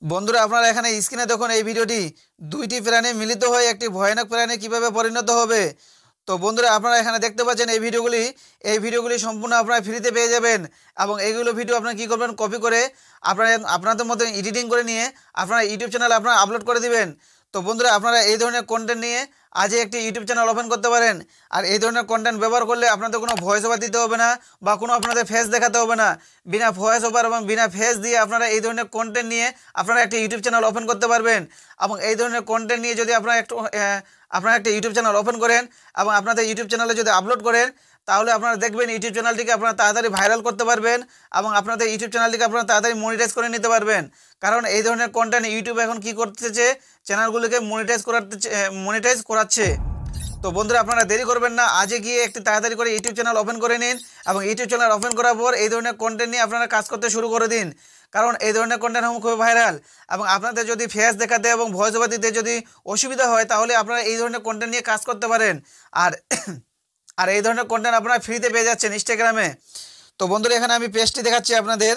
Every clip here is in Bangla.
বন্ধুরা আপনারা এখানে স্ক্রিনে দেখুন এই ভিডিওটি দুইটি প্রাণী মিলিত হয়ে একটি ভয়ানক প্রাণী কিভাবে পরিণত হবে। তো বন্ধুরা আপনারা এখানে দেখতে পাচ্ছেন এই ভিডিওগুলি সম্পূর্ণ আপনারা ফ্রিতে পেয়ে যাবেন এবং এইগুলো ভিডিও আপনারা কী করবেন, কপি করে আপনাদের মতো এডিটিং করে নিয়ে আপনারা ইউটিউব চ্যানেলে আপনারা আপলোড করে দিবেন। তো বন্ধুরা আপনারা এই ধরনের কন্টেন্ট নিয়ে আজই একটি ইউটিউব চ্যানেল ওপেন করতে পারেন। আর এই ধরনের কন্টেন্ট ব্যবহার করলে আপনাদের কোনো ভয়েস ওভার দিতে হবে না বা কোনো আপনাদের ফেস দেখাতে হবে না। বিনা ভয়েস ওভার এবং বিনা ফেস দিয়ে আপনারা এই ধরনের কন্টেন্ট নিয়ে আপনারা একটি ইউটিউব চ্যানেল ওপেন করতে পারবেন। এবং এই ধরনের কন্টেন্ট নিয়ে যদি আপনারা একটা ইউটিউব চ্যানেল ওপেন করেন এবং আপনাদের ইউটিউব চ্যানেলে যদি আপলোড করেন, তাহলে আপনারা দেখবেন ইউটিউব চ্যানেলটিকে আপনারা তাড়াতাড়ি ভাইরাল করতে পারবেন এবং আপনাদের ইউটিউব চ্যানেলটিকে আপনারা তাড়াতাড়ি মনিটাইজ করে নিতে পারবেন। কারণ এই ধরনের কন্টেন্ট ইউটিউব এখন কী করতেছে, চ্যানেলগুলোকে মনিটাইজ করাচ্ছে। তো বন্ধুরা আপনারা দেরি করবেন না, আজকে গিয়ে একটি তাড়াতাড়ি করে ইউটিউব চ্যানেল ওপেন করে নিন এবং ইউটিউব চ্যানেল ওপেন করার পর এই ধরনের কন্টেন্ট নিয়ে আপনারা কাজ করতে শুরু করে দিন। কারণ এই ধরনের কন্টেন্ট খুবই ভাইরাল এবং আপনাদের যদি ফেস দেখাতে এবং ভয়েস ওভার দিতে যদি অসুবিধা হয়, তাহলে আপনারা এই ধরনের কন্টেন্ট নিয়ে কাজ করতে পারেন। আর আর এই ধরনের কন্টেন্ট আপনারা ফ্রিতে পেয়ে যাচ্ছেন ইনস্টাগ্রামে। তো বন্ধুরা এখানে আমি পেজটি দেখাচ্ছি আপনাদের।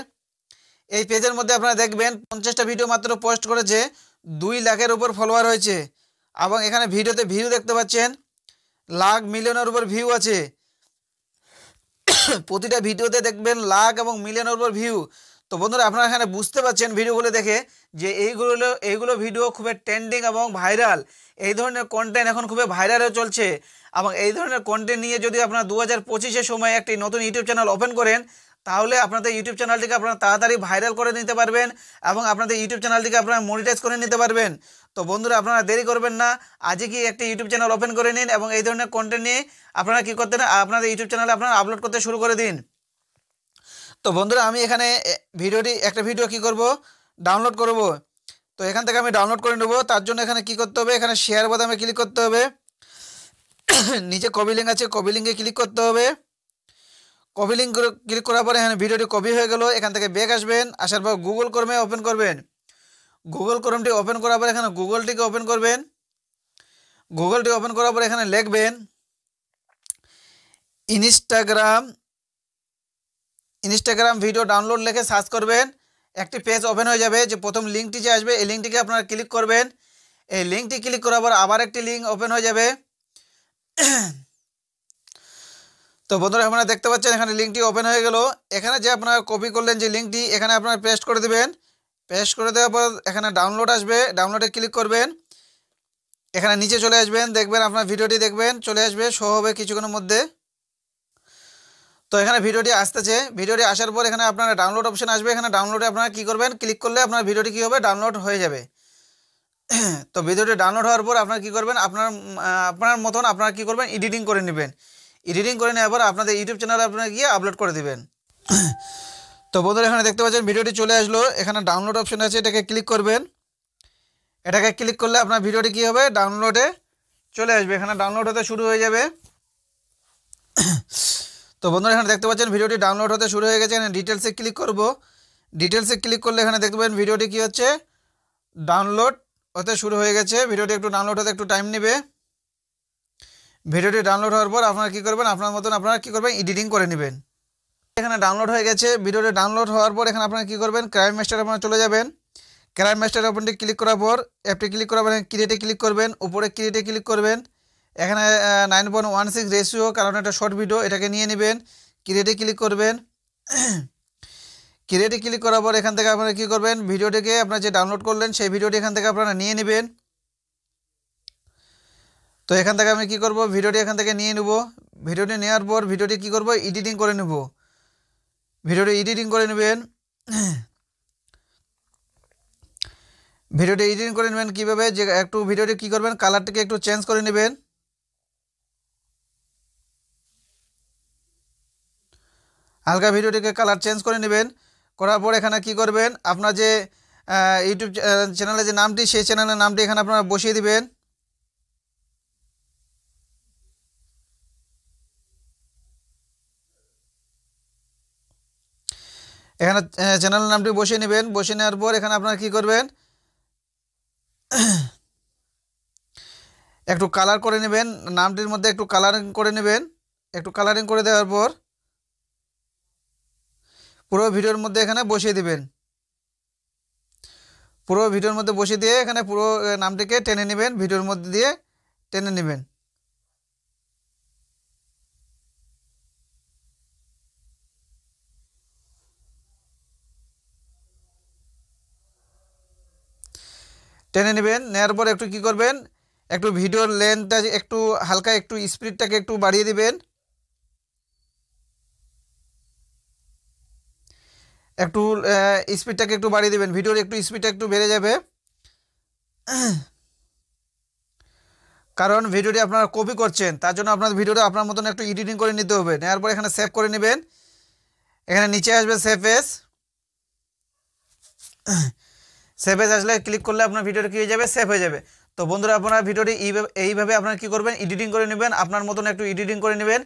এই পেজের মধ্যে আপনারা দেখবেন 50টা ভিডিও মাত্র পোস্ট করেছে, 2 লাখের উপর ফলোয়ার হয়েছে এবং এখানে ভিডিওতে ভিউ দেখতে পাচ্ছেন লাখ মিলিয়নের উপর ভিউ আছে। প্রতিটা ভিডিওতে দেখবেন লাখ এবং মিলিয়নের উপর ভিউ। তো বন্ধুরা আপনারা এখানে বুঝতে পারছেন ভিডিওগুলো দেখে যে এইগুলো ভিডিও খুবই ট্রেন্ডিং এবং ভাইরাল। এই ধরনের কন্টেন্ট এখন খুবই ভাইরালে চলছে এবং এই ধরনের কন্টেন্ট নিয়ে যদি আপনারা 2025-এর সময় একটি নতুন ইউটিউব চ্যানেল ওপেন করেন, তাহলে আপনাদের ইউটিউব চ্যানেলটিকে আপনারা তাড়াতাড়ি ভাইরাল করে নিতে পারবেন এবং আপনাদের ইউটিউব চ্যানেলটিকে আপনারা মনিটাইজ করে নিতে পারবেন। তো বন্ধুরা আপনারা দেরি করবেন না, আজই কি একটি ইউটিউব চ্যানেল ওপেন করে নিন এবং এই ধরনের কন্টেন্ট নিয়ে আপনারা কী করতে না আপনাদের ইউটিউব চ্যানেলে আপনারা আপলোড করতে শুরু করে দিন। তো বন্ধুরা আমি এখানে একটা ভিডিও কি করব, ডাউনলোড করব। তো এখান থেকে আমি ডাউনলোড করে নেব। তার জন্য এখানে কি করতে হবে, এখানে শেয়ার বাটনে ক্লিক করতে হবে। নিচে কপি লিঙ্ক আছে, কপি লিঙ্কে ক্লিক করতে হবে। কপি লিঙ্ক ক্লিক করার পরে এখানে ভিডিওটি কপি হয়ে গেল। এখান থেকে ব্যাক আসবেন, আসার পর গুগল ক্রোমে ওপেন করবেন। গুগল ক্রোমটি ওপেন করার পর এখানে গুগলটিকে ওপেন করবেন। গুগলটি ওপেন করার পর এখানে লিখবেন ইনস্টাগ্রাম ভিডিও ডাউনলোড লিখে সার্চ করবেন। একটি পেজ ওপেন হয়ে যাবে। যে প্রথম লিঙ্কটি যে আসবে এই লিঙ্কটিকে আপনারা ক্লিক করবেন। এই লিঙ্কটি ক্লিক করার পর আবার একটি লিঙ্ক ওপেন হয়ে যাবে। তো বন্ধুরা আপনারা দেখতে পাচ্ছেন এখানে লিঙ্কটি ওপেন হয়ে গেল। এখানে যে আপনারা কপি করলেন যে লিঙ্কটি, এখানে আপনারা পেস্ট করে দেবেন। পেস্ট করে দেওয়ার পর এখানে ডাউনলোড আসবে, ডাউনলোডে ক্লিক করবেন। এখানে নিচে চলে আসবেন, দেখবেন আপনার ভিডিওটি দেখবেন চলে আসবে, শো হবে কিছুক্ষণের মধ্যে। তো এখানে ভিডিওটি আসতেছে। ভিডিওটি আসার পর এখানে আপনারা ডাউনলোড অপশন আসবে। এখানে ডাউনলোডে আপনারা কী করবেন, ক্লিক করলে আপনার ভিডিওটি কী হবে, ডাউনলোড হয়ে যাবে। তো ভিডিওটি ডাউনলোড হওয়ার পর আপনারা কী করবেন, আপনার মতন আপনারা কী করবেন, এডিটিং করে নেবেন। এডিটিং করে নেওয়ার পর আপনাদের ইউটিউব চ্যানেলে আপনারা গিয়ে আপলোড করে দেবেন। তো বন্ধুরা এখানে দেখতে পাচ্ছেন ভিডিওটি চলে আসলো। এখানে ডাউনলোড অপশন আছে, এটাকে ক্লিক করবেন। এটাকে ক্লিক করলে আপনার ভিডিওটি কী হবে, ডাউনলোডে চলে আসবে। এখানে ডাউনলোড হতে শুরু হয়ে যাবে। তো বন্ধুরা এখানে দেখতে পাচ্ছেন ভিডিওটি ডাউনলোড হতে শুরু হয়ে গেছে। এখানে ডিটেলসে ক্লিক করব। ডিটেলসে ক্লিক করলে এখানে দেখতে পাবেন ভিডিওটি কী হচ্ছে, ডাউনলোড হতে শুরু হয়ে গেছে। ভিডিওটি একটু ডাউনলোড হতে একটু টাইম নেবে। ভিডিওটি ডাউনলোড হওয়ার পর আপনারা কী করবেন, আপনার মতন আপনারা কী করবেন, এডিটিং করে নেবেন। এখানে ডাউনলোড হয়ে গেছে। ভিডিওটি ডাউনলোড হওয়ার পর এখানে আপনারা কী করবেন, ক্রাইম মাস্টার আপনারা চলে যাবেন। ক্রাইম মাস্টার ওপেনটি ক্লিক করার পর অ্যাপটি ক্লিক করার পর ক্রিয়েটে ক্লিক করবেন। উপরে ক্রিয়েটে ক্লিক করবেন। এখানে 9.16 রেশিও, কারণ এটা শর্ট ভিডিও, এটাকে নিয়ে নেবেন। ক্রিয়েটে ক্লিক করবেন। ক্রিয়েটে ক্লিক করার পর এখান থেকে আপনারা কী করবেন, ভিডিওটিকে আপনারা যে ডাউনলোড করলেন সেই ভিডিওটি এখান থেকে আপনারা নিয়ে নেবেন। তো এখান থেকে আমি কী করব, ভিডিওটি এখান থেকে নিয়ে নেব। ভিডিওটি নেওয়ার পর ভিডিওটি কী করব, এডিটিং করে নেব। ভিডিওটি এডিটিং করে নেবেন। ভিডিওটি এডিটিং করে নেবেন কীভাবে, যে একটু ভিডিওটি কী করবেন, কালারটিকে একটু চেঞ্জ করে নেবেন। হালকা ভিডিওটিকে কালার চেঞ্জ করে নেবেন। করার পর এখানে কী করবেন, আপনার যে ইউটিউব চ্যানেলের যে নামটি, সেই চ্যানেলের নামটি এখানে আপনারা বসিয়ে দিবেন। এখানে চ্যানেলের নামটি বসিয়ে নেবেন। বসিয়ে নেওয়ার পর এখানে আপনারা কী করবেন, একটু কালার করে নেবেন। নামটির মধ্যে একটু কালারিং করে নেবেন। একটু কালারিং করে দেওয়ার পর পুরো ভিডিওর মধ্যে এখানে বসিয়ে দিবেন। পুরো ভিডিওর মধ্যে বসিয়ে দিয়ে এখানে পুরো নামটিকে টেনে নেবেন, ভিডিওর মধ্যে দিয়ে টেনে নেবেন। টেনে নেবেন, নেওয়ার পর একটু কি করবেন, একটু ভিডিওর লেন্থটা একটু হালকা একটু স্পিডটাকে একটু বাড়িয়ে দিবেন, একটু স্পিডটাকে একটু বাড়িয়ে দিবেন, ভিডিওর একটু স্পিডটা একটু বেড়ে যাবে, কারণ ভিডিওটি আপনারা কপি করছেন, তার জন্য আপনার ভিডিওটা আপনার মতন একটু এডিটিং করে নিতে হবে। নেওয়ার পর এখানে সেভ করে নেবেন, এখানে নিচে আসবে সেভ এস, সেভ এস আসলে ক্লিক করলে আপনার ভিডিওটা কী হয়ে যাবে, সেভ হয়ে যাবে। তো বন্ধুরা আপনারা ভিডিওটি এইভাবে আপনারা কী করবেন, এডিটিং করে নেবেন, আপনার মতন একটু এডিটিং করে নেবেন।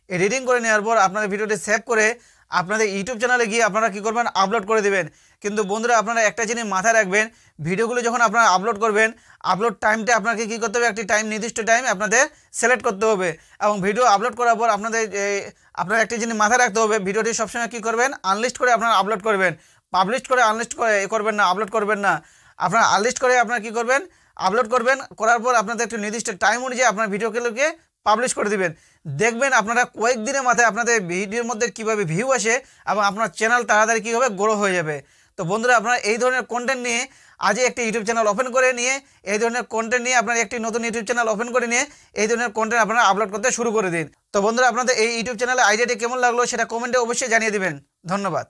এডিটিং করে নেওয়ার পর আপনারা ভিডিওটি সেভ করে আপনাদের ইউটিউব চ্যানেলে গিয়ে আপনারা কী করবেন, আপলোড করে দেবেন। কিন্তু বন্ধুরা আপনারা একটা জিনিস মাথায় রাখবেন, ভিডিওগুলো যখন আপনারা আপলোড করবেন, আপলোড টাইমটা আপনাকে কী করতে হবে, একটি টাইম নির্দিষ্ট টাইম আপনাদের সিলেক্ট করতে হবে। এবং ভিডিও আপলোড করার পর আপনারা একটি জিনিস মাথায় রাখতে হবে, ভিডিওটি সবসময় কী করবেন, আনলিস্ট করে আপনারা আপলোড করবেন। পাবলিশ করে আনলিস্ট করে করবেন না, আপলোড করবেন না। আপনারা আনলিস্ট করে আপনারা কী করবেন, আপলোড করবেন। করার পর আপনাদের একটু নির্দিষ্ট টাইম অনুযায়ী আপনার ভিডিওগুলোকে পাবলিশ করে দিবেন। দেখবেন আপনারা কয়েকদিনের মাথায় আপনাদের ভিডিওর মধ্যে কীভাবে ভিউ আসে এবং আপনার চ্যানেল তাড়াতাড়ি কীভাবে গ্রো হয়ে যাবে। তো বন্ধুরা আপনারা এই ধরনের কন্টেন্ট নিয়ে আজই একটি ইউটিউব চ্যানেল ওপেন করে নিয়ে এই ধরনের কন্টেন্ট নিয়ে আপনারা একটি নতুন ইউটিউব চ্যানেল ওপেন করে নিয়ে এই ধরনের কন্টেন্ট আপনারা আপলোড করতে শুরু করে দিন। তো বন্ধুরা আপনাদের এই ইউটিউব চ্যানেলের আইডিয়াটি কেমন লাগলো সেটা কমেন্টে অবশ্যই জানিয়ে দিবেন। ধন্যবাদ।